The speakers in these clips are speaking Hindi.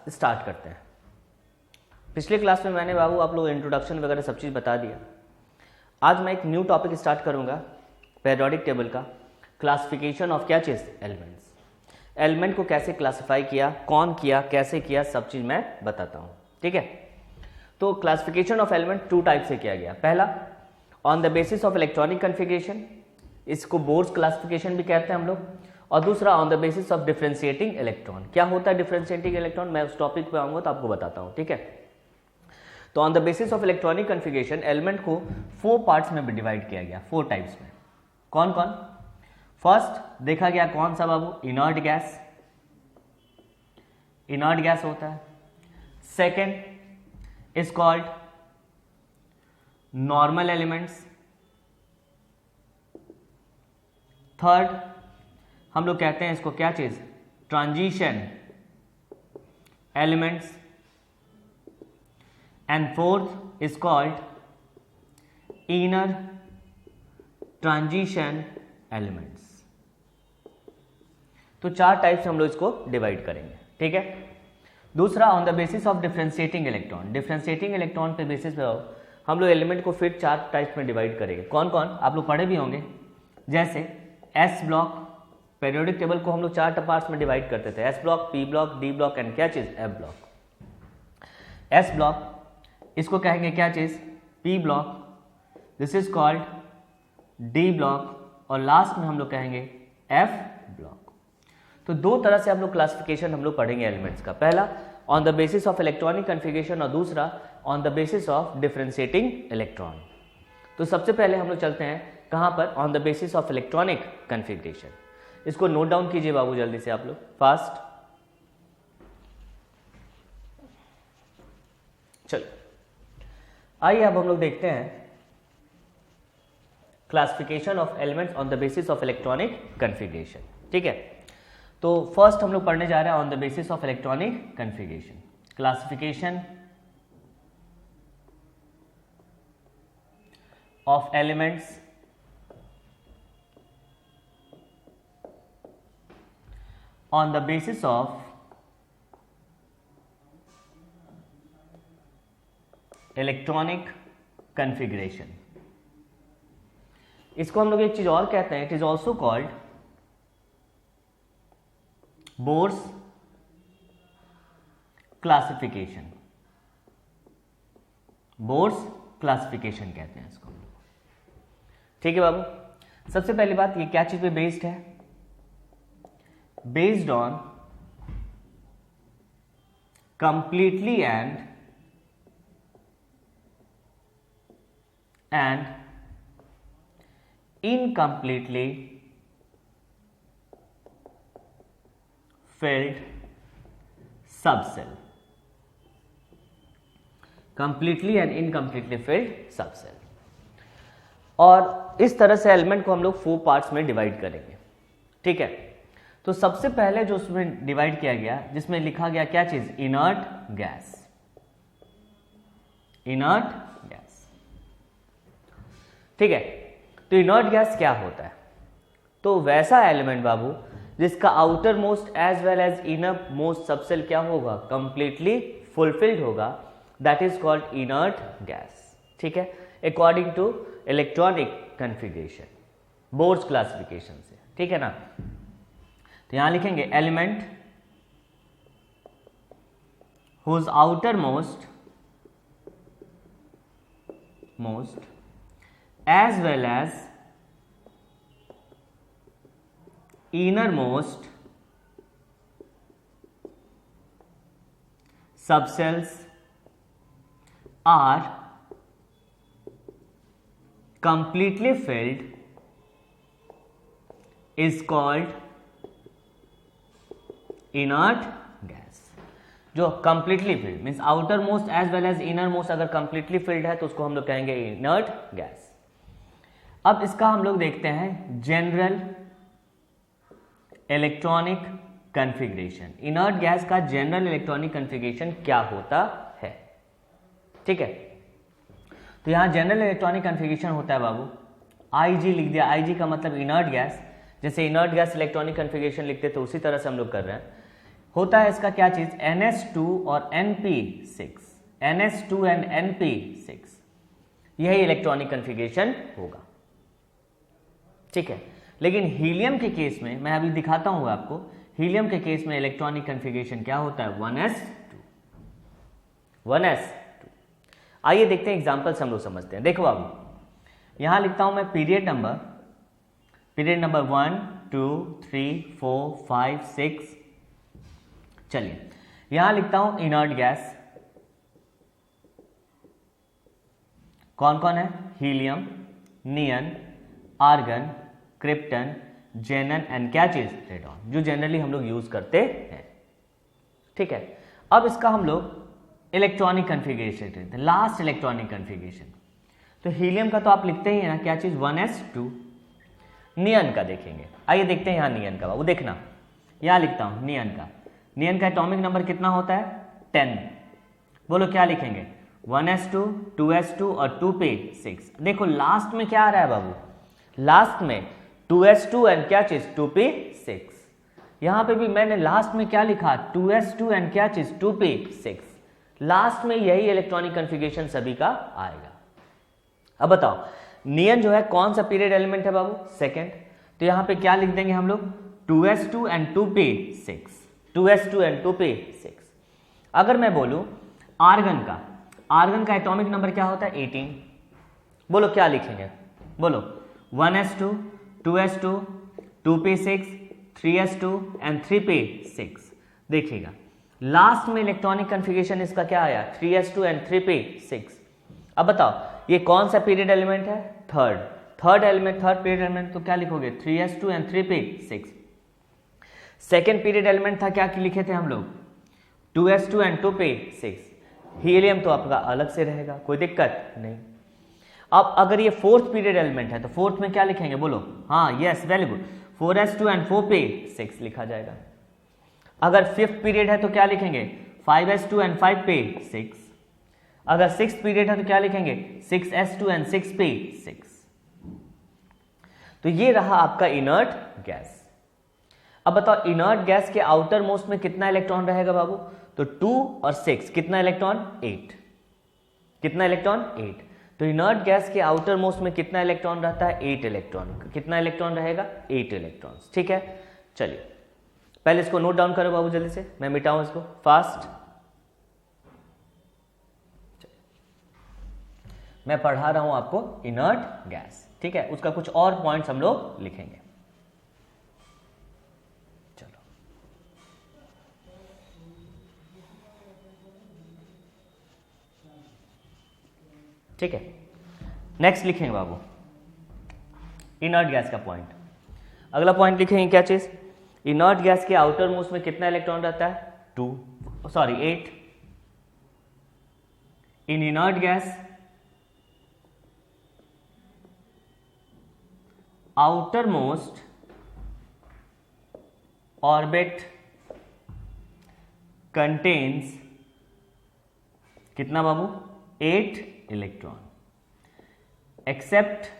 स्टार्ट करते हैं। पिछले क्लास में मैंने बाबू आप लोग इंट्रोडक्शन वगैरह सब चीज़ बता दिया। आज मैं एक न्यू टॉपिक स्टार्ट करूंगा पीरियोडिक टेबल का, क्लासिफिकेशन ऑफ क्या चीज़, एलिमेंट्स। एलिमेंट को कैसे क्लासिफाई किया, कौन किया, कैसे किया, सब चीज़ मैं बताता हूँ। ठीक है, तो classification of element two type से किया गया। पहला on the basis of electronic configuration, इसको बोर्स क्लासिफिकेशन भी कहते हैं हम लोग, और दूसरा on the basis of differentiating electron. क्या होता है डिफरेंशिएटिंग इलेक्ट्रॉन, मैं उस टॉपिक पे आऊंगा तो आपको बताता हूँ। ठीक है, तो on the basis of electronic configuration element को 4 पार्ट्स में डिवाइड किया गया, 4 टाइप्स में। कौन कौन? फर्स्ट देखा गया कौन सा बाबू, इनर्ट गैस, इनर्ट गैस होता है। Second is called normal elements. Third हम लोग कहते हैं इसको क्या चीज, transition elements. And fourth is called inner transition elements. तो 4 टाइप से हम लोग इसको डिवाइड करेंगे। ठीक है, दूसरा on the basis of differentiating electron. Differentiating electron पे बेसिस पे हम लोग एलिमेंट को फिर 4 टाइप्स में डिवाइड करेंगे। कौन कौन आप लोग पढ़े भी होंगे, जैसे एस ब्लॉक। पीरियोडिक टेबल को हम लोग 4 पार्ट्स में डिवाइड करते थे, S block, P block, D block and क्या चीज, एफ ब्लॉक। एस ब्लॉक इसको कहेंगे क्या चीज, P block, this is called D block, और लास्ट में हम लोग कहेंगे एफ ब्लॉक। तो 2 तरह से हम लोग क्लासिफिकेशन हम लोग पढ़ेंगे एलिमेंट्स का। पहला on the basis of electronic configuration और दूसरा on the basis of differentiating electron. तो सबसे पहले हम लोग चलते हैं कहां पर, on the basis of electronic configuration. इसको नोट डाउन कीजिए बाबू जल्दी से आप लोग, फास्ट। चलो आइए अब हम लोग देखते हैं classification of elements on the basis of electronic configuration. ठीक है, तो फर्स्ट हम लोग पढ़ने जा रहे हैं on the basis of electronic configuration, classification of elements on the basis of electronic configuration। इसको हम लोग एक चीज और कहते हैं, it is also called Bohr's classification. Bohr's classification कहते हैं इसको। ठीक है बाबू, सबसे पहली बात ये क्या चीज पे बेस्ड है, based on completely and incompletely filled subcell, completely and incompletely filled subcell। और इस तरह से एलिमेंट को हम लोग 4 पार्ट्स में डिवाइड करेंगे। ठीक है, तो सबसे पहले जो उसमें डिवाइड किया गया, जिसमें लिखा गया क्या चीज, इनर्ट गैस, इनर्ट गैस। ठीक है, तो इनर्ट गैस क्या होता है, तो वैसा एलिमेंट बाबू जिसका outer most as well as inner most subshell क्या होगा, कंप्लीटली फुलफिल्ड होगा, that is called inert gas. ठीक है, according to electronic configuration, Bohr's classification से। ठीक है ना, तो यहां लिखेंगे element whose outer most as well as inner most subshells are completely filled is called inert gas। जो completely filled means outer most as well as inner most अगर completely filled है तो उसको हम लोग कहेंगे inert gas। अब इसका हम लोग देखते हैं general electronic configuration. Inert gas का जनरल इलेक्ट्रॉनिक कन्फिग्रेशन क्या होता है, ठीक है। तो यहां जनरल इलेक्ट्रॉनिक कन्फिग्रेशन होता है बाबू, Ig लिख दिया। Ig का मतलब इनर्ट गैस, जैसे इनर्ट गैस इलेक्ट्रॉनिक कन्फिग्रेशन लिखते तो उसी तरह से हम लोग कर रहे हैं। होता है इसका क्या चीज, NH2 और NP6, NH2 एंड NP6, यही इलेक्ट्रॉनिक कन्फिगरेशन होगा, ठीक है। लेकिन हीलियम के केस में मैं अभी दिखाता हूं आपको, हीलियम के केस में इलेक्ट्रॉनिक कन्फिगरेशन क्या होता है, 1s2। आइए देखते हैं एग्जांपल्स हम लोग समझते हैं। देखो बाबू, यहां लिखता हूं मैं पीरियड नंबर 1 2 3 4 5 6। चलिए यहां लिखता हूं इनर्ट गैस, कौन कौन है, helium, neon, argon, krypton, xenon and क्या चीज, रेडॉन, जो जनरली हम लोग यूज करते हैं, ठीक है। अब इसका हम लोग electronic configuration, last electronic configuration, तो हीलियम का तो आप लिखते ही है ना, क्या चीज, 1s2। नियन का देखेंगे, आइए देखते हैं यहाँ नियन का, वो देखना यहां लिखता हूं नियन का एटॉमिक नंबर कितना होता है, 10। बोलो क्या लिखेंगे, 1s2, 2s2 और 2p6। देखो लास्ट में क्या आ रहा है बाबू, लास्ट में 2s2 एंड क्या चीज, 2p6। यहां पे भी मैंने लास्ट में क्या लिखा, 2s2 एंड क्या चीज, 2p6। लास्ट में यही इलेक्ट्रॉनिक कन्फिगरेशन सभी का आएगा। अब बताओ नियन जो है कौन सा पीरियड एलिमेंट है बाबू, सेकेंड, तो यहां पे क्या लिख देंगे हम लोग, 2s2 and 2p6, 2s2 and 2p6। अगर मैं बोलूं आर्गन का एटॉमिक नंबर क्या होता है, 18। बोलो क्या लिखेंगे, बोलो 1s2, 2s2, 2p6, 3s2 and 3p6। देखिएगा लास्ट में इलेक्ट्रॉनिक कन्फिगरेशन इसका क्या आया, 3s2 एंड 3p6। अब बताओ ये कौन सा पीरियड एलिमेंट है, थर्ड पीरियड एलिमेंट, तो क्या लिखोगे, 3s2 and 3p6। Second period element था, क्या लिखे थे हम लोग, 2s2 एंड 2p6। हीलियम तो आपका अलग से रहेगा, कोई दिक्कत नहीं। अब अगर ये फोर्थ पीरियड एलिमेंट है तो फोर्थ में क्या लिखेंगे, बोलो, हाँ yes very good, 4s2 and 4p6 लिखा जाएगा। अगर फिफ्थ पीरियड है तो क्या लिखेंगे, 5s2 एंड 5p6। अगर सिक्स्थ पीरियड है तो क्या लिखेंगे, 6s2 एंड 6p6। तो ये रहा आपका इनर्ट गैस। अब बताओ इनर्ट गैस के आउटर मोस्ट में कितना इलेक्ट्रॉन रहेगा बाबू, तो 2 और 6 कितना इलेक्ट्रॉन, 8। कितना इलेक्ट्रॉन, 8। तो इनर्ट गैस के आउटर मोस्ट में कितना इलेक्ट्रॉन रहता है, 8 इलेक्ट्रॉन। कितना इलेक्ट्रॉन रहेगा, 8 इलेक्ट्रॉन्स, ठीक है। चलिए पहले इसको नोट डाउन करो बाबू जल्दी से, मैं मिटाऊं इसको फास्ट। मैं पढ़ा रहा हूं आपको इनर्ट गैस, ठीक है, उसका कुछ और पॉइंट्स हम लोग लिखेंगे। चलो ठीक है, नेक्स्ट लिखेंगे बाबू इनर्ट गैस का पॉइंट। अगला पॉइंट लिखेंगे क्या चीज, इनर्ट गैस के आउटर मोस्ट में कितना इलेक्ट्रॉन रहता है, 8। In inert gas outermost orbit contains कितना बाबू, 8 इलेक्ट्रॉन, एक्सेप्ट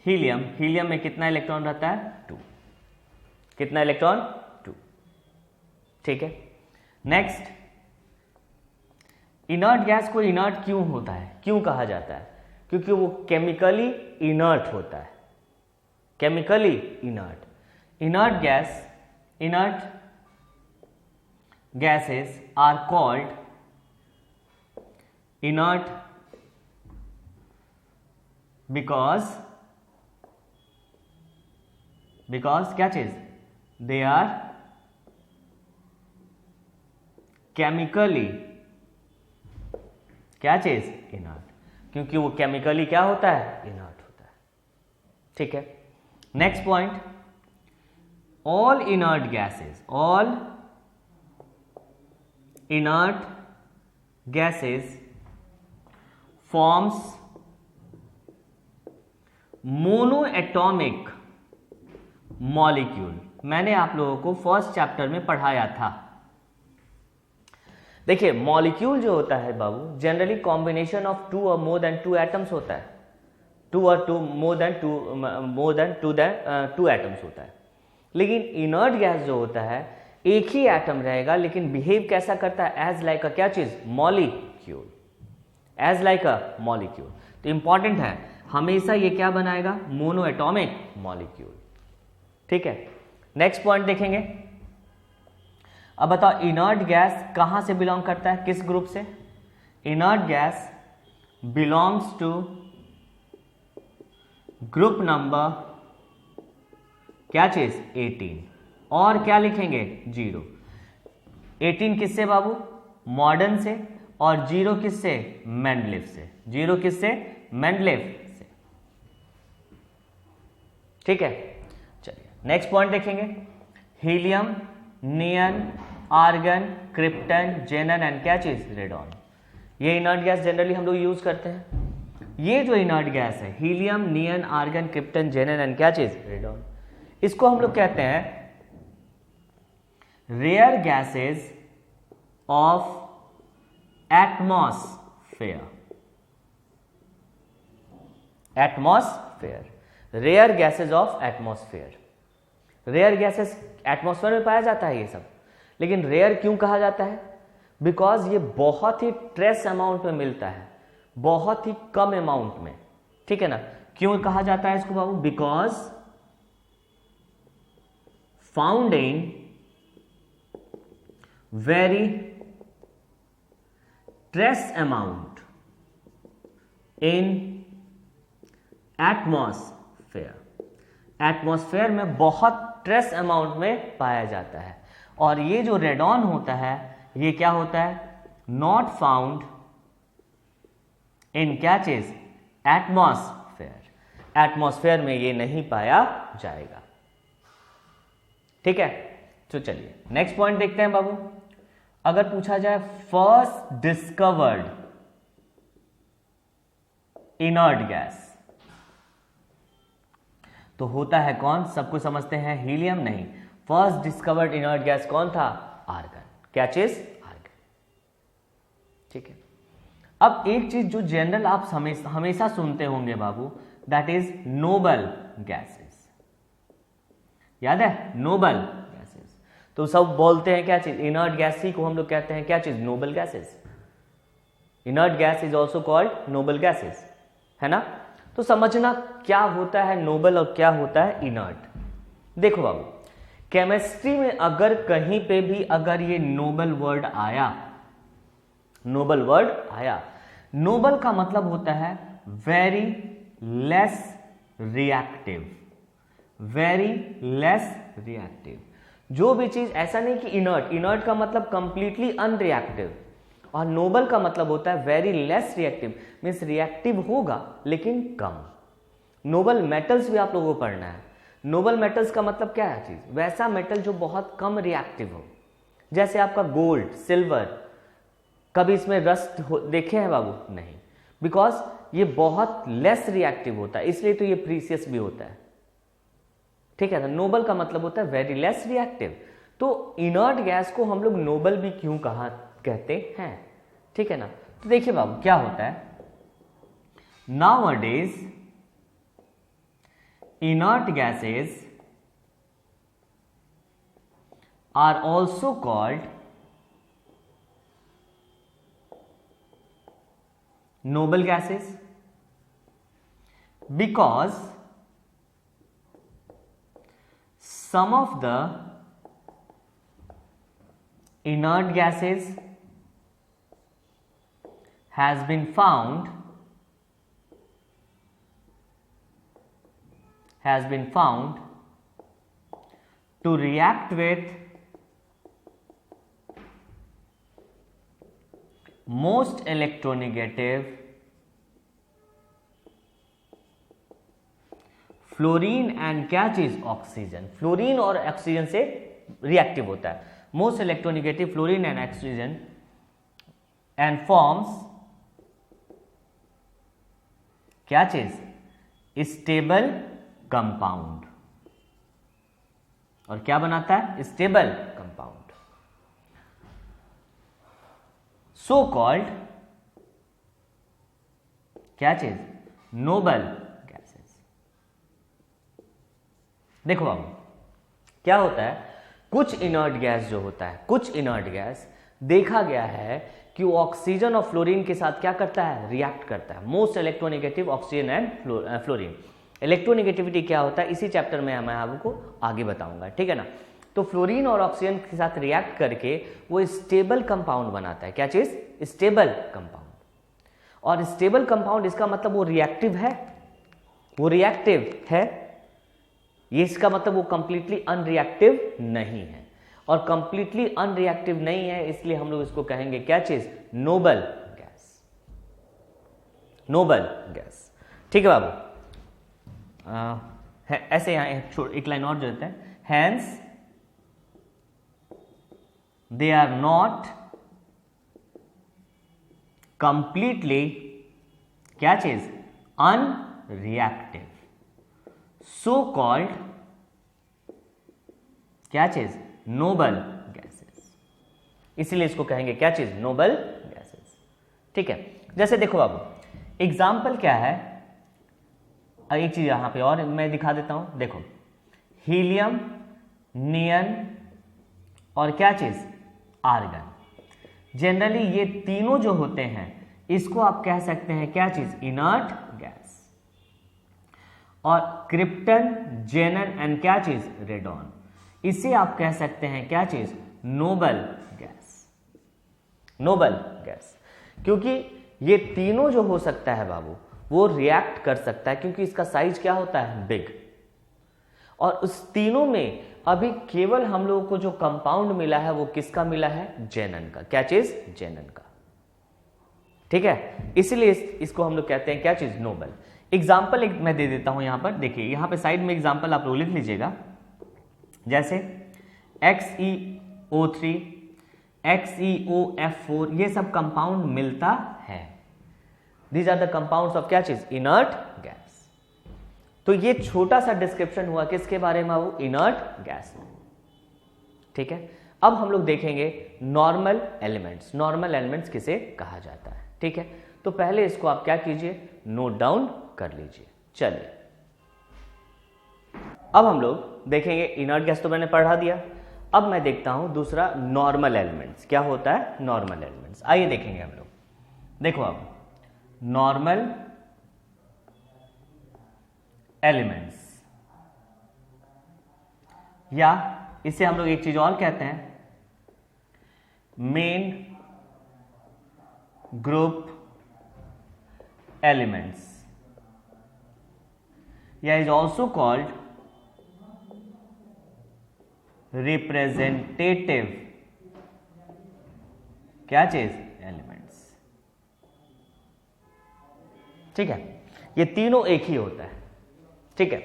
हीलियम में कितना इलेक्ट्रॉन रहता है, 2। कितना इलेक्ट्रॉन, 2, ठीक है। नेक्स्ट, इनर्ट गैस को इनर्ट क्यों होता है, क्यों कहा जाता है, क्योंकि वो केमिकली इनर्ट होता है, chemically inert gases are called inert because क्या चीज, दे आर केमिकली क्या चीज, इनर्ट, क्योंकि वो केमिकली क्या होता है, इनर्ट होता है, ठीक है। Next point, all inert gases forms monoatomic molecule. मैंने आप लोगों को फर्स्ट चैप्टर में पढ़ाया था। देखिए मॉलिक्यूल जो होता है बाबू जनरली कॉम्बिनेशन ऑफ 2 और मोर देन 2 एटम्स होता है, 2 और 2 मोर देन 2 एटम्स होता है। लेकिन इनर्ट गैस जो होता है एक ही एटम रहेगा, लेकिन बिहेव कैसा करता है, एज लाइक अ क्या चीज, molecule, as like a molecule. तो इंपॉर्टेंट है, हमेशा ये क्या बनाएगा, मोनो एटॉमिक मॉलिक्यूल। ठीक है, नेक्स्ट पॉइंट देखेंगे। अब बताओ इनर्ट गैस कहां से बिलोंग करता है, किस ग्रुप से। Inert gas belongs to group number क्या चीज, 18, और क्या लिखेंगे, 0। 18 किससे बाबू, मॉडर्न से, और 0 किससे, मेंडलीव से। 0 किससे, मेंडलीव से। ठीक है, चलिए नेक्स्ट पॉइंट देखेंगे। Helium, neon, argon, krypton, xenon and क्या चीज, रेडॉन। ये इनर्ट गैस जनरली हम लोग यूज करते हैं। ये जो इनर्ट गैस है, helium, neon, argon, krypton, xenon and क्या चीज, रेडॉन, इसको हम लोग कहते हैं rare gases of atmosphere. Atmosphere, rare gases of atmosphere. Rare gases atmosphere में पाया जाता है ये सब, लेकिन रेयर क्यों कहा जाता है, बिकॉज ये बहुत ही ट्रेस अमाउंट में मिलता है, बहुत ही कम अमाउंट में। ठीक है ना, क्यों कहा जाता है इसको बाबू, because found in very trace amount in atmosphere. Atmosphere में बहुत ट्रेस अमाउंट में पाया जाता है। और ये जो रेडॉन होता है ये क्या होता है, नॉट फाउंड इन क्या चीज, एटमॉस्फेयर। एटमॉस्फेयर में ये नहीं पाया जाएगा। ठीक है, तो चलिए नेक्स्ट पॉइंट देखते हैं बाबू। अगर पूछा जाए फर्स्ट डिस्कवर्ड इनर्ट गैस, तो होता है कौन, सबको समझते हैं, हीलियम नहीं। फर्स्ट डिस्कवर्ड इनर्ट गैस कौन था, आर्गन। क्या चीज, आर्गन। ठीक है, अब एक चीज जो जनरल आप हमेशा सुनते होंगे बाबू, दैट इज नोबल गैसेस। याद है, नोबल गैसेस। तो सब बोलते हैं क्या चीज, इनर्ट गैस ही को हम लोग कहते हैं क्या चीज, noble gases. Inert gas is also called noble gases, है ना। तो समझना क्या होता है नोबल और क्या होता है इनर्ट। देखो बाबू, केमिस्ट्री में अगर कहीं पे भी अगर ये नोबल वर्ड आया, नोबल वर्ड आया, नोबल का मतलब होता है very less reactive, very less reactive. जो भी चीज, ऐसा नहीं कि इनर्ट, इनर्ट का मतलब कंप्लीटली अनरिएक्टिव, और नोबल का मतलब होता है very less reactive, means reactive होगा लेकिन कम। नोबल मेटल्स भी आप लोगों को पढ़ना है। नोबल मेटल्स का मतलब क्या है चीज, वैसा मेटल जो बहुत कम रिएक्टिव हो, जैसे आपका गोल्ड, सिल्वर। कभी इसमें रस्ट देखे हैं बाबू, नहीं, बिकॉज ये बहुत लेस रिएक्टिव होता है, इसलिए तो ये प्रीसियस भी होता है। ठीक है ना, नोबल का मतलब होता है वेरी लेस रिएक्टिव। तो इनर्ट गैस को हम लोग नोबल भी क्यों कहते हैं। ठीक है ना, तो देखिए बाबू क्या होता है, nowadays inert gases are also called noble gases because some of the inert gases has been found to react with most electronegative fluorine and क्या चीज, ऑक्सीजन। फ्लोरीन और ऑक्सीजन से रिएक्टिव होता है। Most electronegative fluorine and oxygen and forms क्या चीज, स्टेबल कंपाउंड। और क्या बनाता है, स्टेबल कंपाउंड। सो कॉल्ड क्या चीज, नोबल गैसेस। देखो बाबू क्या होता है, कुछ इनर्ट गैस जो होता है, कुछ इनर्ट गैस देखा गया है कि वो ऑक्सीजन और फ्लोरीन के साथ क्या करता है, रिएक्ट करता है। Most electronegative oxygen and fluorine. Electronegativity क्या होता है इसी चैप्टर में मैं आपको आगे बताऊंगा, ठीक है ना। तो फ्लोरीन और ऑक्सीजन के साथ रिएक्ट करके वो स्टेबल कंपाउंड बनाता है। क्या चीज, स्टेबल कंपाउंड। और स्टेबल कंपाउंड इसका मतलब वो रिएक्टिव है, वो रिएक्टिव है, ये इसका मतलब वो कंप्लीटली अनरिएक्टिव नहीं है। और कंप्लीटली अनरिएक्टिव नहीं है इसलिए हम लोग इसको कहेंगे क्या चीज, नोबल गैस, नोबल गैस, ठीक है बाबू। ऐसे यहां एक लाइन और जो देते हैं, hence they are not completely क्या चीज, अनरिएक्टिव, सो कॉल्ड क्या चीज, नोबल गैसेस। इसीलिए इसको कहेंगे क्या चीज, नोबल गैसेस, ठीक है। जैसे देखो बाबू एग्जाम्पल क्या है, एक चीज यहां पे और मैं दिखा देता हूं, देखो हीलियम, नियन और क्या चीज, आर्गन। जनरली ये तीनों जो होते हैं इसको आप कह सकते हैं क्या चीज, इनर्ट गैस। और क्रिप्टन, जेनन एंड क्या चीज, रेडॉन, इसे आप कह सकते हैं क्या चीज, नोबल गैस, नोबल गैस। क्योंकि ये तीनों जो हो सकता है बाबू वो रिएक्ट कर सकता है क्योंकि इसका साइज क्या होता है, बिग। और उस तीनों में अभी केवल हम लोगों को जो कंपाउंड मिला है वो किसका मिला है, जेनन का। क्या चीज, जेनन का, ठीक है। इसलिए इसको हम लोग कहते हैं क्या चीज, नोबल। एग्जाम्पल एक मैं दे देता हूं यहां पर, देखिए यहां पे साइड में एग्जाम्पल आप लोग लिख लीजिएगा। जैसे XeO3, XeOF4, ये सब कंपाउंड मिलता है। These are the compounds of क्या चीज, इनर्ट गैस। तो ये छोटा सा डिस्क्रिप्शन हुआ किसके बारे में, वो इनर्ट गैस में, ठीक है। अब हम लोग देखेंगे नॉर्मल एलिमेंट्स। नॉर्मल एलिमेंट्स किसे कहा जाता है, ठीक है। तो पहले इसको आप क्या कीजिए, नोट डाउन कर लीजिए। चलिए अब हम लोग देखेंगे, इनर्ट गैस तो मैंने पढ़ा दिया। अब मैं देखता हूं दूसरा नॉर्मल एलिमेंट्स क्या होता है, नॉर्मल एलिमेंट्स। आइए देखेंगे हम लोग। देखो अब नॉर्मल एलिमेंट्स, या इसे हम लोग एक चीज और कहते हैं, मेन ग्रुप एलिमेंट्स, या इज ऑल्सो कॉल्ड रिप्रेजेंटेटिव क्या चीज, एलिमेंट्स, ठीक है। ये तीनों एक ही होता है, ठीक है।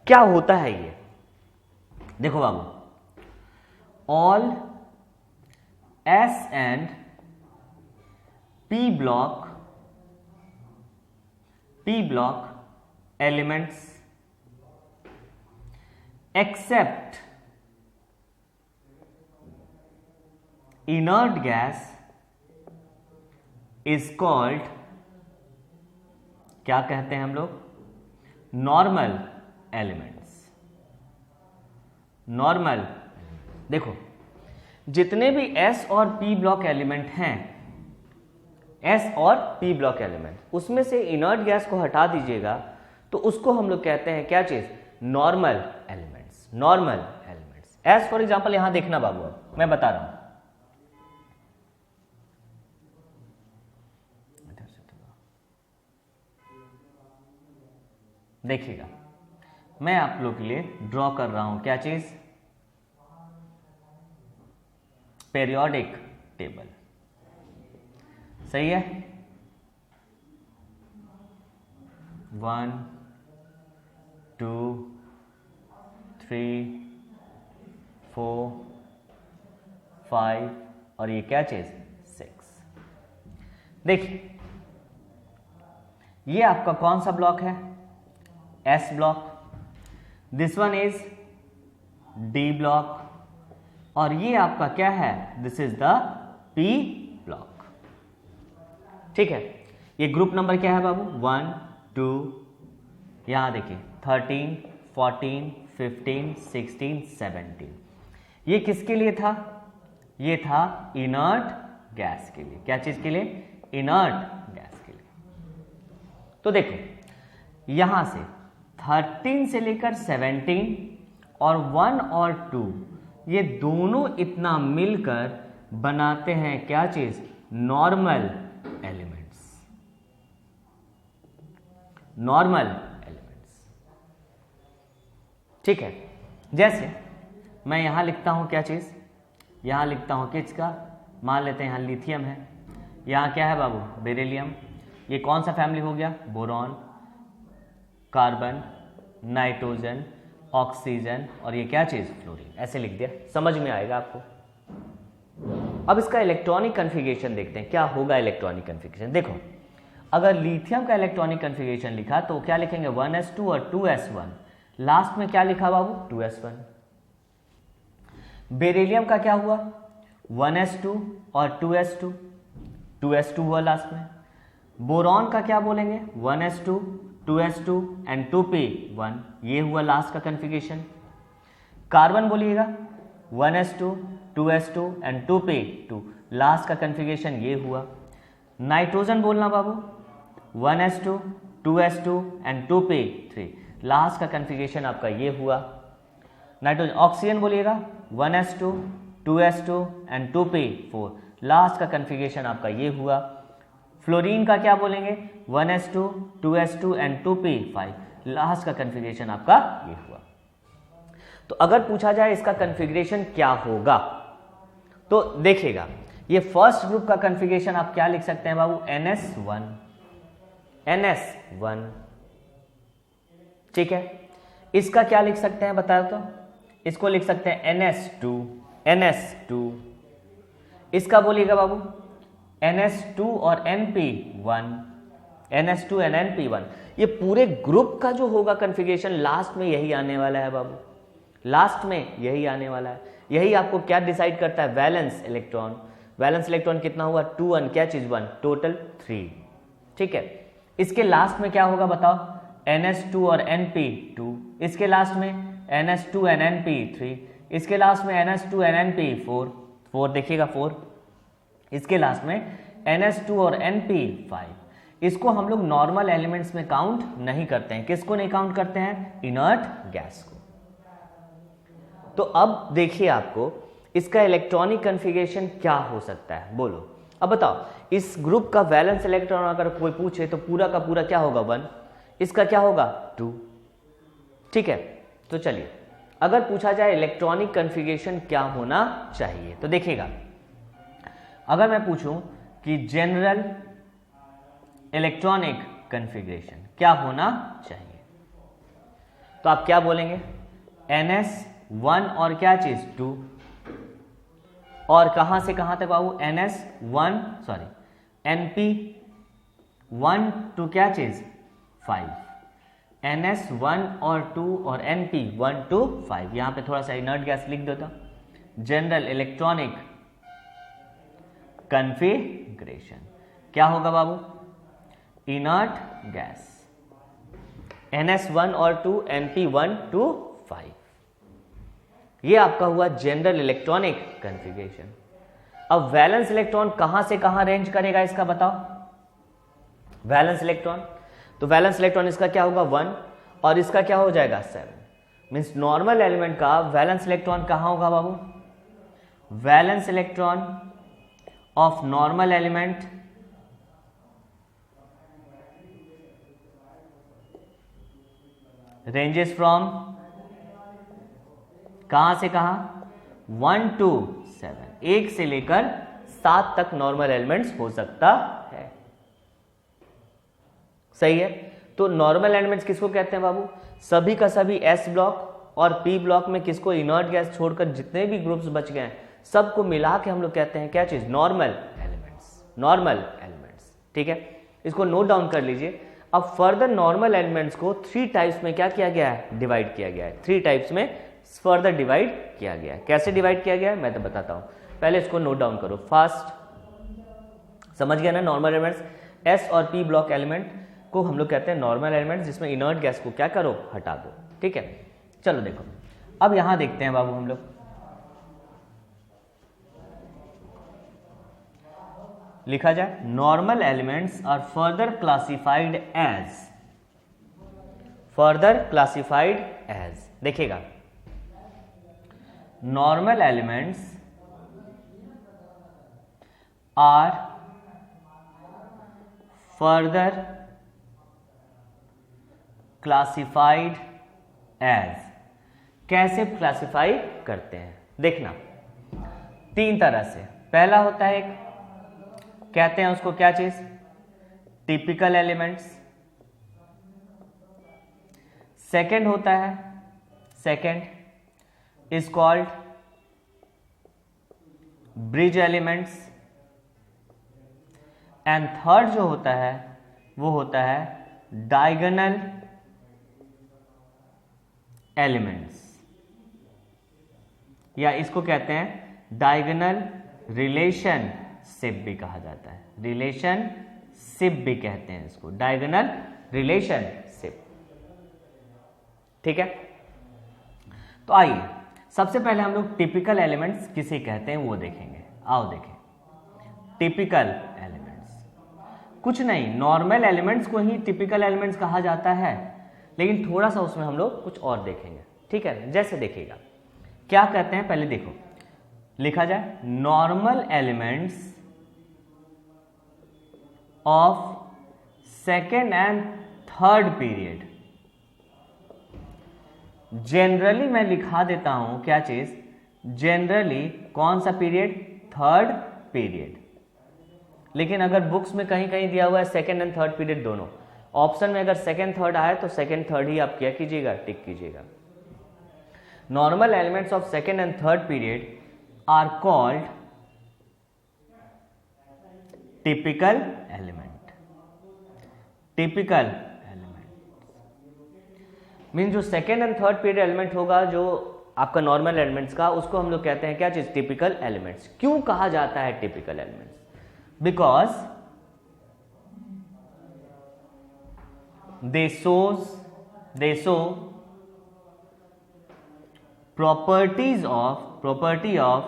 क्या होता है ये, देखो बाबू, all S and P block elements except inert gas is called क्या कहते हैं हम लोग, नॉर्मल एलिमेंट्स। नॉर्मल, देखो जितने भी S और P ब्लॉक एलिमेंट हैं, S और P ब्लॉक एलिमेंट, उसमें से इनर्ट गैस को हटा दीजिएगा तो उसको हम लोग कहते हैं क्या चीज, normal elements. Normal elements, S for example यहां देखना बाबू, अब मैं बता रहा हूं, देखिएगा मैं आप लोग के लिए ड्रॉ कर रहा हूं क्या चीज, पीरियोडिक टेबल, सही है। 1 2 3 4 5 और ये क्या चीज 6। देखिए ये आपका कौन सा ब्लॉक है, S block, this one is D block, और ये आपका क्या है, this is the P block, ठीक है। ये ग्रुप नंबर क्या है बाबू, 1 2, यहां देखिए 13 14 15, 16, 17। ये किसके लिए था? ये था इनर्ट गैस के लिए। क्या चीज के लिए? इनर्ट गैस के लिए। तो देखो यहां से 13 से लेकर 17 और 1 और 2 ये दोनों इतना मिलकर बनाते हैं क्या चीज? Normal elements. नॉर्मल एलिमेंट्स, ठीक है। जैसे मैं यहां लिखता हूं क्या चीज? यहां लिखता हूं किसका? मान लेते हैं यहां लिथियम है, यहां क्या है बाबू? बेरिलियम। ये कौन सा फैमिली हो गया? बोरॉन, कार्बन, नाइट्रोजन, ऑक्सीजन और ये क्या चीज? फ्लोरीन। ऐसे लिख दिया, समझ में आएगा आपको। अब इसका इलेक्ट्रॉनिक कन्फिगरेशन देखते हैं, क्या होगा इलेक्ट्रॉनिक कन्फिगरेशन। देखो अगर लिथियम का इलेक्ट्रॉनिक कन्फिगरेशन लिखा तो क्या लिखेंगे? 1s2 और 2s1। लास्ट में क्या लिखा बाबू? 2s1। बेरिलियम का क्या हुआ? 1s2 और 2s2, 2s2 हुआ लास्ट में। बोरॉन का क्या बोलेंगे? 1s2, 2s2 एंड 2p1, ये हुआ लास्ट का कन्फिगरेशन। कार्बन बोलिएगा 1s2, 2s2 and 2p2, last का कन्फिगरेशन ये हुआ। नाइट्रोजन बोलना बाबू 1s2, 2s2 and 2p3, last का कन्फिगरेशन आपका ये हुआ। नाइट्रोजन। ऑक्सीजन बोलिएगा 1s2, 2s2 and 2p4, last का कन्फिगरेशन आपका ये हुआ। फ्लोरीन का क्या बोलेंगे? 1s2, 2s2 and 2p5, last का कन्फिगरेशन आपका ये हुआ। तो अगर पूछा जाए इसका कन्फिगरेशन क्या होगा तो देखिएगा ये फर्स्ट ग्रुप का कन्फिगरेशन आप क्या लिख सकते हैं बाबू? NS1, NS1, ठीक है। इसका क्या लिख सकते हैं बताओ तो? इसको लिख सकते हैं NS2, NS2। इसका बोलिएगा बाबू NS2 और NP1, NS2 एंड NP1। ये पूरे ग्रुप का जो होगा कन्फिगरेशन लास्ट में यही आने वाला है बाबू, लास्ट में यही आने वाला है। यही आपको क्या डिसाइड करता है? Valence electron. वैलेंस इलेक्ट्रॉन कितना हुआ? 2 1, क्या चीज? 1, टोटल 3, ठीक है। इसके लास्ट में क्या होगा बताओ? NS2 और NP2। इसके लास्ट में NS2 एंड NP3। इसके लास्ट में NS2 एंड NP4, 4 देखिएगा 4। इसके लास्ट में NS2 और NP5। इसको हम लोग नॉर्मल एलिमेंट्स में काउंट नहीं करते हैं। किसको नहीं काउंट करते हैं? इनर्ट गैस को। तो अब देखिए आपको इसका इलेक्ट्रॉनिक कन्फिगरेशन क्या हो सकता है, बोलो। अब बताओ इस ग्रुप का वैलेंस इलेक्ट्रॉन अगर कोई पूछे तो पूरा का पूरा क्या होगा? 1। इसका क्या होगा? 2, ठीक है। तो चलिए अगर पूछा जाए इलेक्ट्रॉनिक कन्फिगरेशन क्या होना चाहिए तो देखिएगा, अगर मैं पूछूं कि जनरल इलेक्ट्रॉनिक कन्फिगरेशन क्या होना चाहिए तो आप क्या बोलेंगे? NS1 और क्या चीज? 2। और कहां से कहां तक बाबू? NP1 टू क्या चीज? 5। NS1 और 2 और NP1 to 5। यहां पे थोड़ा सा इनर्ट गैस लिख देता। जनरल इलेक्ट्रॉनिक कन्फिगरेशन क्या होगा बाबू? इनर्ट गैस NS1 और 2, NP1 to 5। ये आपका हुआ जनरल इलेक्ट्रॉनिक कन्फिगरेशन। अब वैलेंस इलेक्ट्रॉन कहां से कहां रेंज करेगा इसका बताओ? वैलेंस इलेक्ट्रॉन, तो वैलेंस इलेक्ट्रॉन इसका क्या होगा? 1 और इसका क्या हो जाएगा? 7। मीन्स नॉर्मल एलिमेंट का वैलेंस इलेक्ट्रॉन कहां होगा बाबू? Valence electron of normal element ranges from कहां से कहां? 1 to 7, 1 से लेकर 7 तक नॉर्मल एलिमेंट्स हो सकता है। सही है। तो नॉर्मल एलिमेंट्स किसको कहते हैं बाबू? सभी का सभी S ब्लॉक और P ब्लॉक में किसको? इनर्ट गैस छोड़कर जितने भी ग्रुप्स बच गए हैं सबको मिला के हम लोग कहते हैं क्या चीज? Normal elements. नॉर्मल एलिमेंट्स, ठीक है। इसको नोट डाउन कर लीजिए। अब फर्दर नॉर्मल एलिमेंट्स को 3 टाइप्स में क्या किया गया है? डिवाइड किया गया है। 3 टाइप्स में फर्दर डिवाइड किया गया है। कैसे डिवाइड किया गया है मैं तो बताता हूं, पहले इसको नोट डाउन करो। फर्स्ट समझ गया ना? नॉर्मल एलिमेंट्स S और P ब्लॉक एलिमेंट को हम लोग कहते हैं नॉर्मल एलिमेंट्स, जिसमें इनर्ट गैस को क्या करो? हटा दो, ठीक है। चलो देखो, अब यहां देखते हैं बाबू हम लोग, लिखा जाए normal elements are further classified as, देखिएगा normal elements are further classified as, कैसे क्लासिफाई करते हैं देखना, 3 तरह से। पहला होता है एक, कहते हैं उसको क्या चीज, टिपिकल एलिमेंट्स। सेकंड होता है, second is called bridge elements. And third जो होता है वो होता है डायगोनल एलिमेंट्स, या इसको कहते हैं डायगोनल रिलेशनशिप भी कहा जाता है, रिलेशनशिप भी कहते हैं इसको, डायगोनल रिलेशनशिप। ठीक है, तो आइए सबसे पहले हम लोग टिपिकल एलिमेंट्स किसे कहते हैं वो देखेंगे। आओ देखें, टिपिकल एलिमेंट्स कुछ नहीं, नॉर्मल एलिमेंट्स को ही टिपिकल एलिमेंट्स कहा जाता है, लेकिन थोड़ा सा उसमें हम लोग कुछ और देखेंगे। ठीक है, जैसे देखिएगा क्या कहते हैं, पहले देखो लिखा जाए normal elements of second and third period. Generally मैं लिखा देता हूं क्या चीज, जनरली कौन सा पीरियड, थर्ड पीरियड, लेकिन अगर बुक्स में कहीं कहीं दिया हुआ है सेकेंड एंड थर्ड पीरियड दोनों, ऑप्शन में अगर सेकेंड थर्ड आए तो सेकेंड थर्ड ही आप क्या कीजिएगा, टिक कीजिएगा। Normal elements of second and third period are called typical element. Typical element mean जो second and third period element होगा जो आपका नॉर्मल एलिमेंट्स का, उसको हम लोग कहते हैं क्या चीज, टिपिकल एलिमेंट्स। क्यों कहा जाता है typical elements, because they show property of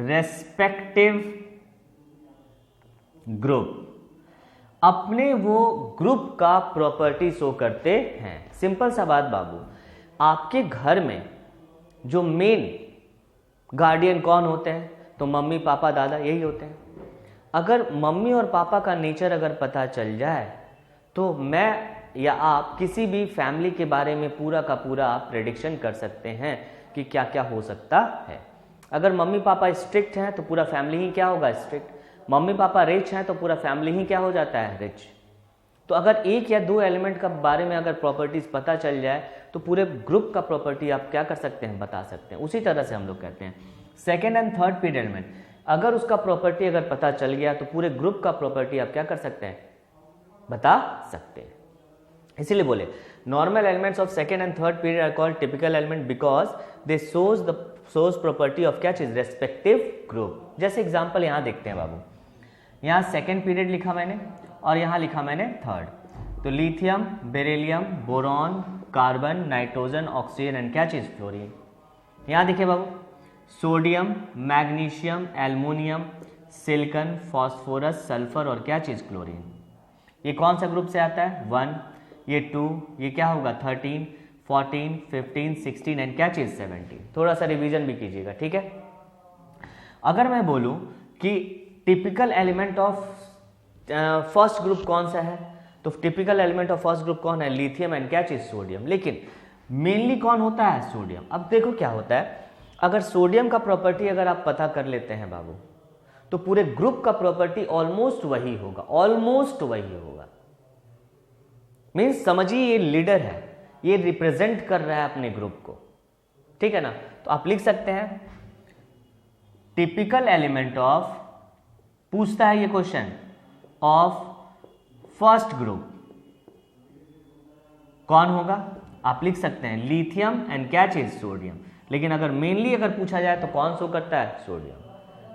respective group, अपने वो ग्रुप का प्रॉपर्टी शो करते हैं। सिंपल सा बात बाबू, आपके घर में जो मेन गार्डियन कौन होते हैं, तो मम्मी पापा दादा यही होते हैं। अगर मम्मी और पापा का नेचर अगर पता चल जाए तो मैं या आप किसी भी फैमिली के बारे में पूरा का पूरा आप प्रेडिक्शन कर सकते हैं कि क्या क्या हो सकता है। अगर मम्मी पापा स्ट्रिक्ट हैं तो पूरा फैमिली ही क्या होगा, स्ट्रिक्ट। मम्मी पापा रिच हैं तो पूरा फैमिली ही क्या हो जाता है, रिच। तो अगर एक या दो एलिमेंट का बारे में अगर प्रॉपर्टीज पता चल जाए तो पूरे ग्रुप का प्रॉपर्टी आप क्या कर सकते हैं, बता सकते हैं। उसी तरह से हम लोग कहते हैं second and third period element, अगर उसका प्रॉपर्टी अगर पता चल गया तो पूरे ग्रुप का प्रॉपर्टी आप क्या कर सकते हैं, बता सकते हैं। इसीलिए बोले normal elements of second and third period are called typical element because they shows property of क्या चीज, रेस्पेक्टिव ग्रुप। जैसे एग्जांपल यहां देखते हैं बाबू, यहां सेकेंड पीरियड लिखा मैंने और यहां लिखा मैंने थर्ड, तो lithium, beryllium, boron, carbon, nitrogen, oxygen and क्या चीज, फ्लोरीन। यहां देखिए बाबू, sodium, magnesium, aluminium, silicon, phosphorus, sulphur और क्या चीज, क्लोरीन। ये कौन सा ग्रुप से आता है, 1, ये 2, ये क्या होगा 13, 14, 15, 16 एंड क्या चीज 17। थोड़ा सा रिवीजन भी कीजिएगा, ठीक है। अगर मैं बोलूं कि typical element of first group कौन सा है, तो typical element of first group कौन है, लिथियम एंड क्या चीज, सोडियम। लेकिन मेनली कौन होता है, सोडियम। अब देखो क्या होता है, अगर सोडियम का प्रॉपर्टी अगर आप पता कर लेते हैं बाबू, तो पूरे ग्रुप का प्रॉपर्टी ऑलमोस्ट वही होगा, ऑलमोस्ट वही होगा। मीन्स समझिए ये लीडर है, ये रिप्रेजेंट कर रहा है अपने ग्रुप को, ठीक है ना। तो आप लिख सकते हैं टिपिकल एलिमेंट ऑफ, पूछता है ये क्वेश्चन, ऑफ फर्स्ट ग्रुप कौन होगा, आप लिख सकते हैं लिथियम एंड क्या चीज, सोडियम। लेकिन अगर मेनली अगर पूछा जाए तो कौन शो करता है, सोडियम।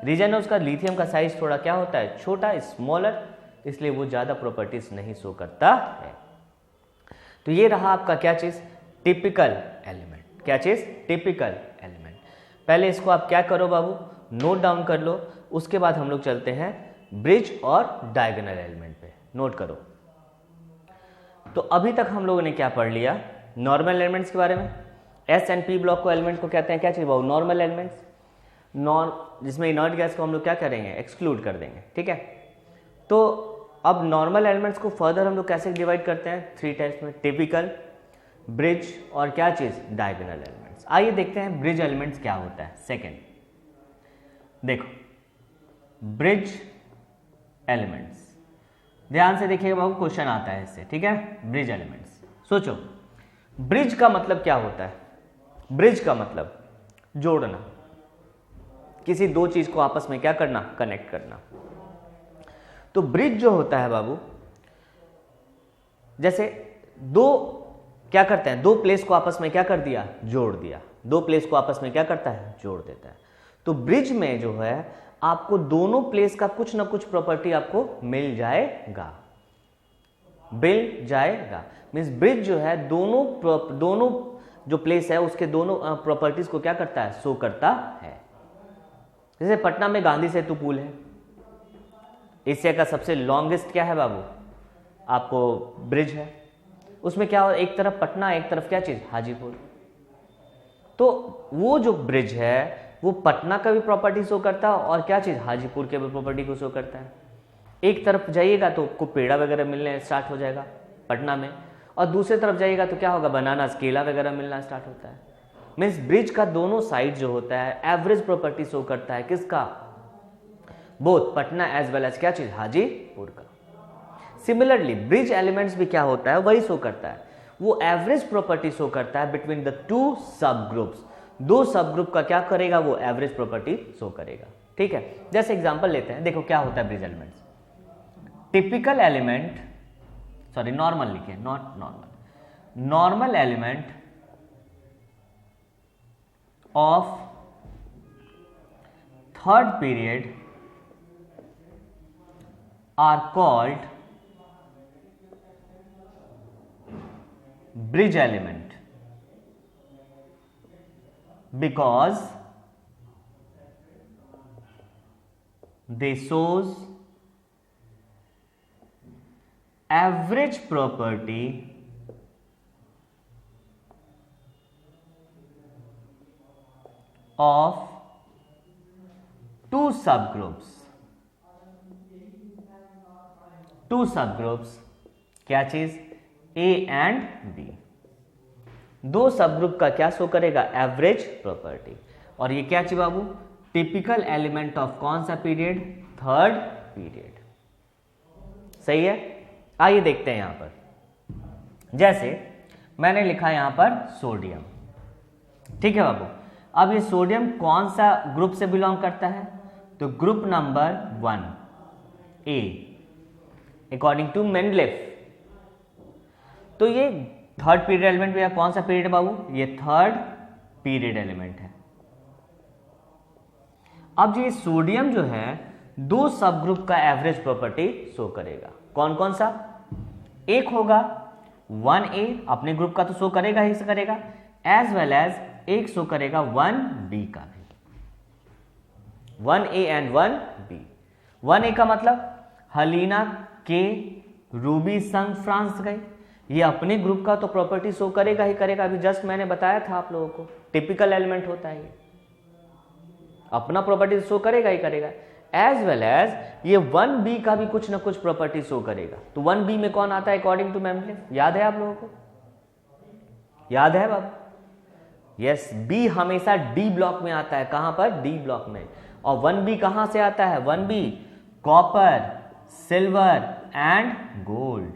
रीजन है उसका, लिथियम का साइज थोड़ा क्या होता है, छोटा, स्मॉलर, इसलिए वो ज्यादा प्रॉपर्टीज नहीं शो करता है। तो ये रहा आपका क्या चीज, टिपिकल एलिमेंट। क्या चीज? Typical element. पहले इसको आप क्या करो बाबू, नोट डाउन कर लो, उसके बाद हम लोग चलते हैं ब्रिज और डायगोनल एलिमेंट पे। नोट करो। तो अभी तक हम लोगों ने क्या पढ़ लिया? नॉर्मल एलिमेंट्स के बारे में। एस एंड पी ब्लॉक को एलिमेंट को कहते हैं क्या चीज बाबू? Normal elements. जिसमें इनर्ट गैस को हम लोग क्या करेंगे? एक्सक्लूड कर देंगे। ठीक है। तो अब नॉर्मल एलिमेंट्स को फर्दर हम लोग कैसे डिवाइड करते हैं? 3 टाइप्स में, टिपिकल, ब्रिज और क्या चीज? Diagonal elements. आइए देखते हैं ब्रिज एलिमेंट्स क्या होता है। सेकेंड देखो, ब्रिज एलिमेंट्स, ध्यान से देखिएगा बाबू, क्वेश्चन आता है इससे। ठीक है। ब्रिज एलिमेंट्स, सोचो ब्रिज का मतलब क्या होता है? ब्रिज का मतलब जोड़ना, किसी दो चीज को आपस में क्या करना? कनेक्ट करना। तो ब्रिज जो होता है बाबू, जैसे दो क्या करते हैं? दो प्लेस को आपस में क्या कर दिया? जोड़ दिया। दो प्लेस को आपस में क्या करता है? जोड़ देता है। तो ब्रिज में जो है आपको दोनों प्लेस का कुछ ना कुछ प्रॉपर्टी आपको मिल जाएगा। मीन्स ब्रिज जो है दोनों जो प्लेस है उसके दोनों प्रॉपर्टीज को क्या करता है? शो करता है। जैसे पटना में गांधी सेतु पुल है, एशिया का सबसे लॉन्गेस्ट क्या है बाबू? आपको ब्रिज है। उसमें क्या हो, एक तरफ पटना, एक तरफ क्या चीज? हाजीपुर। तो वो जो ब्रिज है वो पटना का भी प्रॉपर्टी शो करता है और क्या चीज? हाजीपुर के भी प्रॉपर्टी को शो करता है। एक तरफ जाइएगा तो आपको पेड़ा वगैरह मिलने स्टार्ट हो जाएगा पटना में, और दूसरी तरफ जाइएगा तो क्या होगा? बनाना, केला वगैरह मिलना स्टार्ट होता है। मीन्स ब्रिज का दोनों साइड जो होता है एवरेज प्रॉपर्टी शो करता है। किसका? Both Patna as well as क्या चीज? हाजीपुर का। सिमिलरली ब्रिज एलिमेंट्स भी क्या होता है? वही शो करता है, वो एवरेज प्रॉपर्टी शो करता है बिटवीन द टू सब ग्रुप्स। दो सब ग्रुप का क्या करेगा? वो एवरेज प्रॉपर्टी शो करेगा। ठीक है। जैसे एग्जांपल लेते हैं, देखो क्या होता है bridge elements. Typical element, sorry normal लिखिए, not normal, normal element of third period are called bridge element because they shows average property of two subgroups क्या चीज? A and B। दो सब ग्रुप का क्या शो करेगा? Average property. और ये क्या चाहिए बाबू? टिपिकल एलिमेंट ऑफ कौन सा पीरियड? Third period. सही है। आइए देखते हैं यहां पर। जैसे मैंने लिखा यहां पर सोडियम। ठीक है बाबू। अब ये सोडियम कौन सा ग्रुप से बिलोंग करता है? तो group number 1 A according to Mendeleev. तो ये थर्ड पीरियड एलिमेंट भैया कौन सा पीरियड है बाबू? ये थर्ड पीरियड एलिमेंट है। अब ये सोडियम जो है दो सब ग्रुप का एवरेज प्रॉपर्टी शो करेगा। कौन कौन सा? एक होगा 1A, अपने ग्रुप का तो शो करेगा ही से करेगा, एज वेल एज एक शो करेगा 1B का भी। 1A and 1B। 1A का मतलब हलीना के रूबी संग फ्रांस गए, ये अपने ग्रुप का तो प्रॉपर्टी शो करेगा ही करेगा। अभी जस्ट मैंने बताया था आप लोगों को, टिपिकल एलिमेंट होता है ये, अपना प्रॉपर्टी शो करेगा ही करेगा। एज वेल एज ये 1B का भी कुछ ना कुछ प्रॉपर्टी शो करेगा। तो 1B में कौन आता है अकॉर्डिंग टू मेंडलेफ? याद है आप लोगों को? याद है बाबू? यस, B हमेशा D ब्लॉक में आता है। कहां पर? D ब्लॉक में। और 1B कहां से आता है? 1B copper, silver and gold,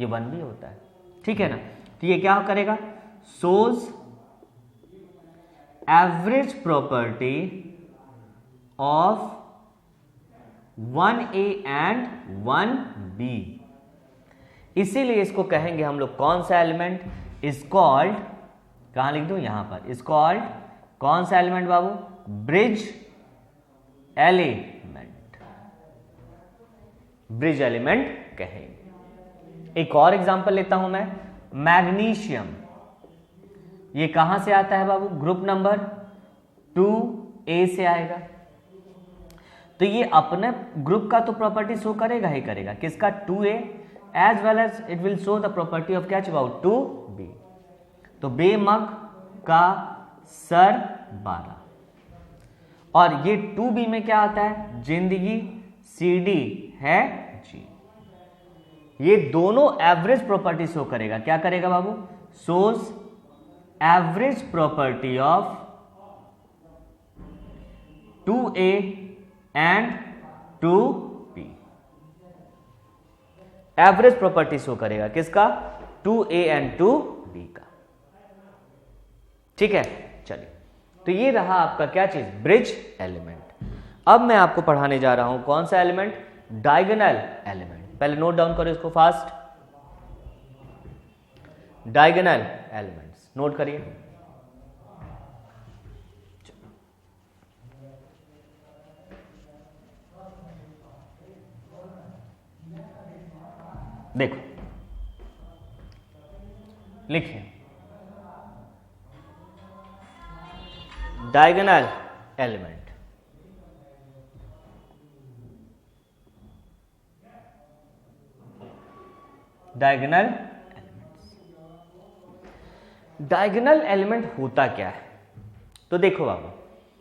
ये 1B होता है। ठीक है ना। तो ये क्या करेगा? Shows average property of 1A and 1B। इसीलिए इसको कहेंगे हम लोग कौन सा एलिमेंट? इज कॉल्ड, कहां लिख दूं? यहां पर। इज कॉल्ड कौन सा एलिमेंट बाबू? Bridge element. ब्रिज एलिमेंट कहेंगे। एक और एग्जांपल लेता हूं मैं, मैग्नीशियम। ये कहां से आता है बाबू? ग्रुप नंबर 2A से आएगा। तो ये अपने ग्रुप का तो प्रॉपर्टी शो करेगा ही करेगा, किसका? 2A, as well as it will show the property of क्या अबाउट 2B। तो बेमग का सर 12, और ये 2B में क्या आता है? जिंदगी, CD है G। ये दोनों एवरेज प्रॉपर्टी शो करेगा। क्या करेगा बाबू? Shows average property of 2A and 2B। Average property show करेगा किसका? 2A एंड 2B का। ठीक है, चलिए, तो ये रहा आपका क्या चीज? Bridge element. अब मैं आपको पढ़ाने जा रहा हूं कौन सा एलिमेंट? Diagonal element. पहले नोट डाउन करो इसको फास्ट। डायगोनल एलिमेंट्स नोट करिए। देखो, लिखिए diagonal element. Diagonal elements. Diagonal element होता क्या है? तो देखो बाबू,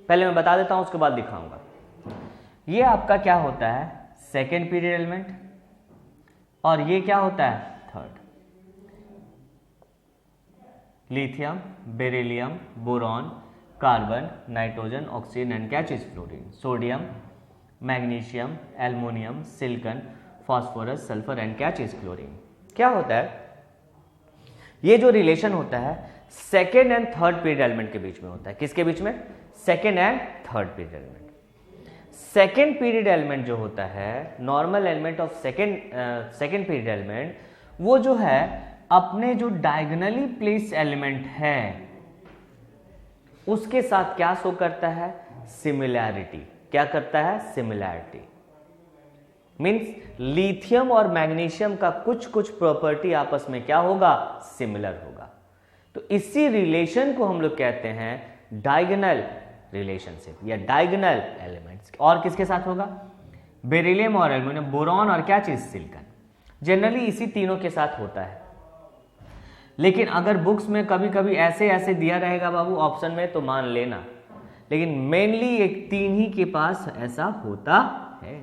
पहले मैं बता देता हूं, उसके बाद दिखाऊंगा। ये आपका क्या होता है? Second period element. और ये क्या होता है? Third. Lithium, beryllium, boron, carbon, nitrogen, oxygen and क्या चीज? Fluorine, sodium, magnesium, aluminium, silicon, phosphorus, sulphur and क्या चीज? क्लोरीन। क्या होता है? ये जो रिलेशन होता है second and third period element के बीच में होता है। किसके बीच में? Second and third period element. Second period element जो होता है, normal element of second period element, वो जो है अपने जो डायगोनली प्लेस एलिमेंट है उसके साथ क्या शो करता है? सिमिलैरिटी। क्या करता है? सिमिलैरिटी। मीन्स लिथियम और मैग्नीशियम का कुछ कुछ प्रॉपर्टी आपस में क्या होगा? सिमिलर होगा। तो इसी रिलेशन को हम लोग कहते हैं डायगोनल रिलेशनशिप या डायगोनल एलिमेंट्स। और किसके साथ होगा? बेरिलियम और एल्युमिनियम, बोरॉन और क्या चीज? सिलिकॉन। जनरली इसी तीनों के साथ होता है। लेकिन अगर बुक्स में कभी कभी ऐसे ऐसे दिया रहेगा बाबू ऑप्शन में, तो मान लेना, लेकिन मेनली एक तीन ही के पास ऐसा होता है।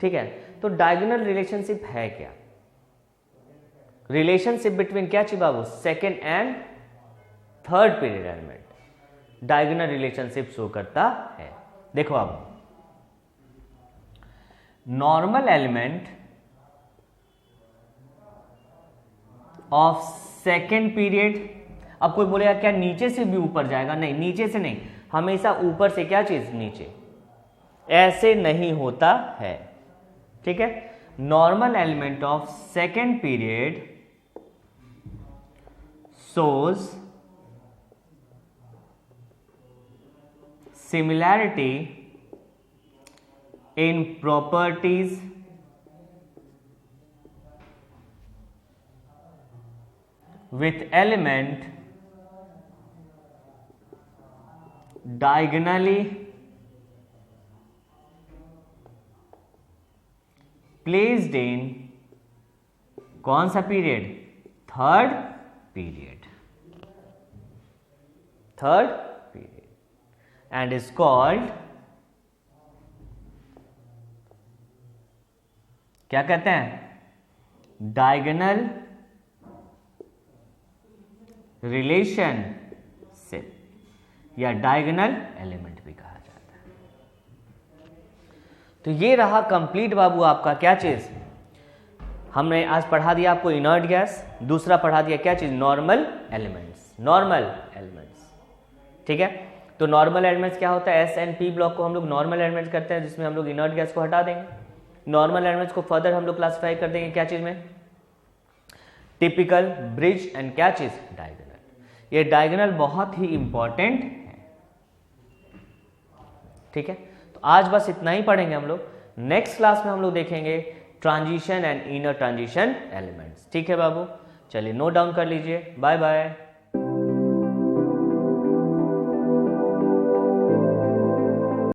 ठीक है, तो डायगोनल रिलेशनशिप है क्या? रिलेशनशिप बिटवीन क्या चाहिए बाबू? Second and third period element diagonal relationship show करता है। देखो अब normal element of second period. अब कोई बोलेगा क्या नीचे से भी ऊपर जाएगा? नहीं, नीचे से नहीं, हमेशा ऊपर से क्या चीज? नीचे। ऐसे नहीं होता है। ठीक है, normal element of second period shows similarity in properties with element diagonally placed in कौन सा period? Third period. Third period and is called, क्या कहते हैं? डायगोनल रिलेशनशिप या डायगोनल एलिमेंट भी कहा जाता है। तो ये रहा कंप्लीट बाबू आपका क्या चीज? हमने आज पढ़ा दिया आपको इनर्ट गैस, दूसरा पढ़ा दिया क्या चीज? Normal elements. नॉर्मल एलिमेंट्स, ठीक है। तो नॉर्मल एलिमेंट्स क्या होता है? एस एंड पी ब्लॉक को हम लोग नॉर्मल एलिमेंट्स करते हैं, जिसमें हम लोग इनर्ट गैस को हटा देंगे। नॉर्मल एलिमेंट्स को फर्दर हम लोग क्लासिफाई कर देंगे क्या चीज में? टिपिकल, ब्रिज एंड क्या चीज? डायगोनल। ये डायगोनल बहुत ही इंपॉर्टेंट है। ठीक है, तो आज बस इतना ही पढ़ेंगे हम लोग। नेक्स्ट क्लास में हम लोग देखेंगे transition and inner transition elements. ठीक है बाबू, चलिए नोट डाउन कर लीजिए। Bye bye.